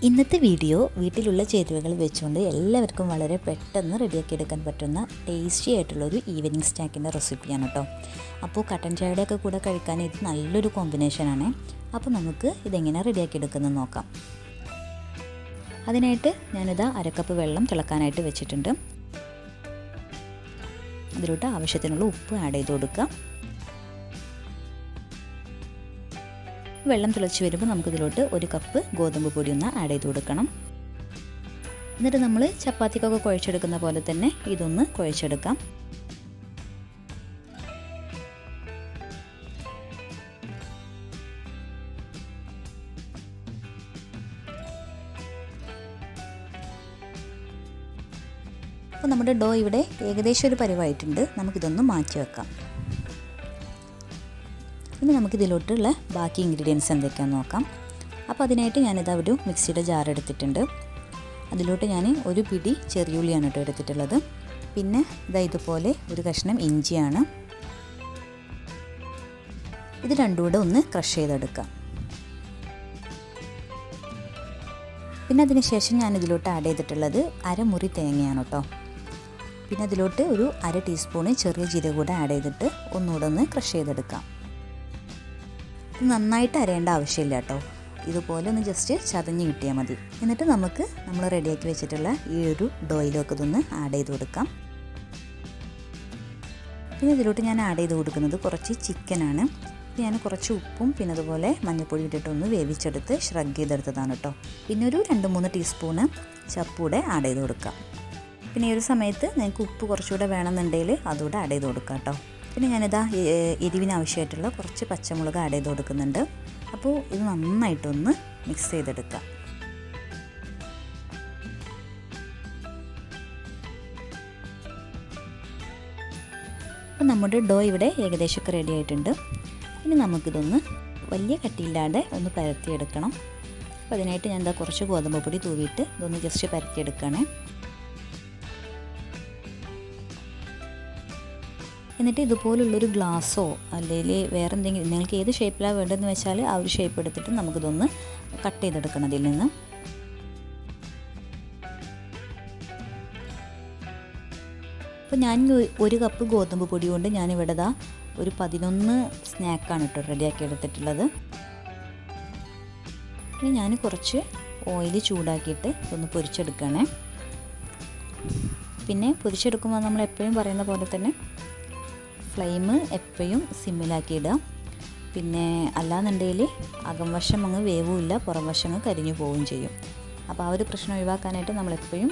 ഇന്നത്തെ വീഡിയോ വീട്ടിലുള്ള ചേരുവകൾ വെച്ചുകൊണ്ട് എല്ലാവർക്കും വളരെ പെട്ടെന്ന് റെഡിയാക്കി എടുക്കാൻ പറ്റുന്ന ടേസ്റ്റി ആയിട്ടുള്ളൊരു ഈവനിങ് സ്നാക്കിൻ്റെ റെസിപ്പിയാണ് കേട്ടോ. അപ്പോൾ കട്ടൻ ചായയുടെയൊക്കെ കൂടെ കഴിക്കാൻ ഇത് നല്ലൊരു കോമ്പിനേഷനാണ്. അപ്പോൾ നമുക്ക് ഇതെങ്ങനെ റെഡിയാക്കി എടുക്കുന്നത് നോക്കാം. അതിനായിട്ട് ഞാനിതാ അരക്കപ്പ് വെള്ളം തിളക്കാനായിട്ട് വെച്ചിട്ടുണ്ട്. അതിലോട്ട് ആവശ്യത്തിനുള്ള ഉപ്പ് ആഡ് ചെയ്ത് കൊടുക്കുക. വെള്ളം തിളച്ച് വരുമ്പോൾ നമുക്കിതിലോട്ട് 1 കപ്പ് ഗോതമ്പ് പൊടി ഒന്ന് ആഡ് ചെയ്ത് കൊടുക്കണം. എന്നിട്ട് നമ്മൾ ചപ്പാത്തിക്കൊക്കെ കുഴച്ചെടുക്കുന്ന പോലെ തന്നെ ഇതൊന്ന് കുഴച്ചെടുക്കാം. അപ്പോൾ നമ്മുടെ ഡോ ഇവിടെ ഏകദേശം ഒരു പരുവായിട്ടുണ്ട്. നമുക്കിതൊന്ന് മാറ്റി വെക്കാം. ഇനി നമുക്കിതിലോട്ടുള്ള ബാക്കി ഇൻഗ്രീഡിയൻസ് എന്തൊക്കെയാണെന്ന് നോക്കാം. അപ്പോൾ അതിനായിട്ട് ഞാനിതാ ഒരു മിക്സിയുടെ ജാർ എടുത്തിട്ടുണ്ട്. അതിലോട്ട് ഞാൻ ഒരു പിടി ചെറിയുള്ളിയാണ് കേട്ടോ എടുത്തിട്ടുള്ളത്. പിന്നെ ഇതാ ഇതുപോലെ ഒരു കഷ്ണം ഇഞ്ചിയാണ്. ഇത് രണ്ടും കൂടെ ഒന്ന് ക്രഷ് ചെയ്തെടുക്കാം. പിന്നെ അതിന് ശേഷം ഞാനിതിലോട്ട് ആഡ് ചെയ്തിട്ടുള്ളത് അരമുറി തേങ്ങയാണ് കേട്ടോ. പിന്നെ അതിലോട്ട് ഒരു 1/2 ടീസ്പൂണ് ചെറിയ ജീരകം കൂടെ ആഡ് ചെയ്തിട്ട് ഒന്നുകൂടെ ഒന്ന് ക്രഷ് ചെയ്തെടുക്കാം. നന്നായിട്ട് അരയേണ്ട ആവശ്യമില്ല കേട്ടോ. ഇതുപോലെ ഒന്ന് ജസ്റ്റ് ചതഞ്ഞ് കിട്ടിയാൽ മതി. എന്നിട്ട് നമ്മൾ റെഡിയാക്കി വെച്ചിട്ടുള്ള ഈ ഒരു ഡോയിലൊക്കെ ഇതൊന്ന് ആഡ് ചെയ്ത് കൊടുക്കാം. പിന്നെ ഇതിലോട്ട് ഞാൻ ആഡ് ചെയ്ത് കൊടുക്കുന്നത് കുറച്ച് ചിക്കനാണ്. ഞാൻ കുറച്ച് ഉപ്പും പിന്നെ അതുപോലെ മഞ്ഞൾപ്പൊടി ഇട്ടിട്ടൊന്ന് വേവിച്ചെടുത്ത് ഷ്രഗ് ചെയ്തെടുത്തതാണ് കേട്ടോ. പിന്നെ ഒരു 2-3 ടീസ്പൂണ് ചപ്പൂടെ ആഡ് ചെയ്ത് കൊടുക്കാം. പിന്നെ ഈ ഒരു സമയത്ത് നിങ്ങൾക്ക് ഉപ്പ് കുറച്ചുകൂടെ വേണമെന്നുണ്ടെങ്കിൽ അതുകൂടെ ആഡ് ചെയ്ത് കൊടുക്കാം കേട്ടോ. പിന്നെ ഞാനിതാ എരിവിന് ആവശ്യമായിട്ടുള്ള കുറച്ച് പച്ചമുളക് ആഡ് ചെയ്ത് കൊടുക്കുന്നുണ്ട്. അപ്പോൾ ഇത് നന്നായിട്ടൊന്ന് മിക്സ് ചെയ്തെടുക്കാം. അപ്പോൾ നമ്മുടെ ഡോ ഇവിടെ ഏകദേശമൊക്കെ റെഡി ആയിട്ടുണ്ട്. ഇനി നമുക്കിതൊന്ന് വലിയ കട്ടിയില്ലാതെ ഒന്ന് പരത്തിയെടുക്കണം. അപ്പോൾ അതിനായിട്ട് ഞാൻ എന്താ കുറച്ച് ഗോതമ്പ് പൊടി തൂവിയിട്ട് ഇതൊന്ന് ജസ്റ്റ് പരത്തിയെടുക്കണേ. എന്നിട്ട് ഇതുപോലുള്ളൊരു ഗ്ലാസ്സോ അല്ലെങ്കിൽ വേറെ എന്തെങ്കിലും നിങ്ങൾക്ക് ഏത് ഷേപ്പിലാണ് വേണ്ടതെന്ന് വെച്ചാൽ ആ ഒരു ഷേപ്പ് എടുത്തിട്ട് നമുക്കിതൊന്ന് കട്ട് ചെയ്തെടുക്കണം അതിൽ നിന്ന്. അപ്പോൾ ഞാൻ 1 കപ്പ് ഗോതമ്പ് പൊടി കൊണ്ട് ഞാനിവിടെ ഒരു 11 സ്നാക്കാണ് കേട്ടോ റെഡിയാക്കി എടുത്തിട്ടുള്ളത്. ഇനി ഞാൻ കുറച്ച് ഓയിൽ ചൂടാക്കിയിട്ട് ഇതൊന്ന് പൊരിച്ചെടുക്കണേ. പിന്നെ പൊരിച്ചെടുക്കുമ്പോൾ നമ്മൾ എപ്പോഴും പറയുന്ന പോലെ തന്നെ ഫ്ലെയിം എപ്പോഴും സിമ്മിലാക്കി ഇടുക. പിന്നെ അല്ലാന്നുണ്ടെങ്കിൽ അകം വശം അങ്ങ് വേവുമില്ല, പുറം വശം അങ്ങ് കരിഞ്ഞു പോവുകയും ചെയ്യും. അപ്പോൾ ആ ഒരു പ്രശ്നം ഒഴിവാക്കാനായിട്ട് നമ്മളെപ്പോഴും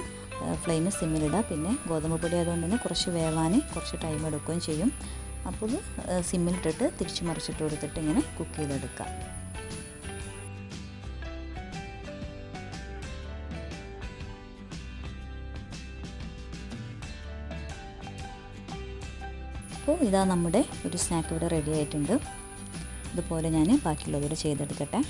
ഫ്ലെയിം സിമ്മിലിടുക. പിന്നെ ഗോതമ്പ് പൊടി ആയതുകൊണ്ട് തന്നെ കുറച്ച് വേവാൻ കുറച്ച് ടൈം എടുക്കുകയും ചെയ്യും. അപ്പോൾ സിമ്മിലിട്ടിട്ട് തിരിച്ച് മറിച്ചിട്ട് കൊടുത്തിട്ട് ഇങ്ങനെ കുക്ക് ചെയ്തെടുക്കുക. അപ്പോൾ ഇതാ നമ്മുടെ ഒരു സ്നാക്ക് ഇവിടെ റെഡി ആയിട്ടുണ്ട്. ഇതുപോലെ ഞാൻ ബാക്കിയുള്ളവർ ചെയ്തെടുക്കട്ടെ.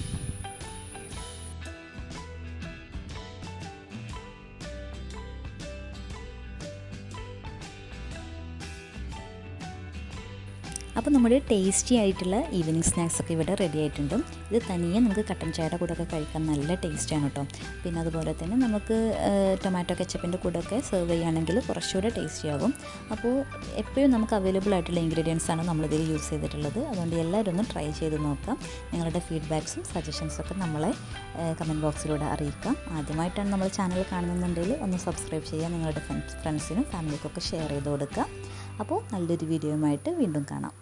അപ്പോൾ നമ്മുടെ ടേസ്റ്റി ആയിട്ടുള്ള ഈവനിങ് സ്നാക്സൊക്കെ ഇവിടെ റെഡി ആയിട്ടുണ്ട്. ഇത് തനിയെ നമുക്ക് കട്ടൻ ചായയുടെ കൂടെയൊക്കെ കഴിക്കാൻ നല്ല ടേസ്റ്റാണ് കേട്ടോ. പിന്നെ അതുപോലെ തന്നെ നമുക്ക് ടൊമാറ്റോ കെച്ചപ്പിൻ്റെ കൂടെയൊക്കെ സെർവ് ചെയ്യുകയാണെങ്കിൽ കുറച്ചുകൂടെ ടേസ്റ്റി ആകും. അപ്പോൾ എപ്പോഴും നമുക്ക് അവൈലബിൾ ആയിട്ടുള്ള ഇൻഗ്രീഡിയൻസാണ് നമ്മളിതിൽ യൂസ് ചെയ്തിട്ടുള്ളത്. അതുകൊണ്ട് എല്ലാവരും ഒന്ന് ട്രൈ ചെയ്ത് നോക്കാം. നിങ്ങളുടെ ഫീഡ്ബാക്സും സജഷൻസൊക്കെ നമ്മളെ കമൻറ്റ് ബോക്സിലൂടെ അറിയിക്കാം. ആദ്യമായിട്ടാണ് നമ്മൾ ചാനൽ കാണുന്നുണ്ടെങ്കിൽ ഒന്ന് സബ്സ്ക്രൈബ് ചെയ്യുക. നിങ്ങളുടെ ഫ്രണ്ട്സിനും ഫാമിലിക്കൊക്കെ ഷെയർ ചെയ്ത് കൊടുക്കുക. അപ്പോൾ നല്ലൊരു വീഡിയോയുമായിട്ട് വീണ്ടും കാണാം.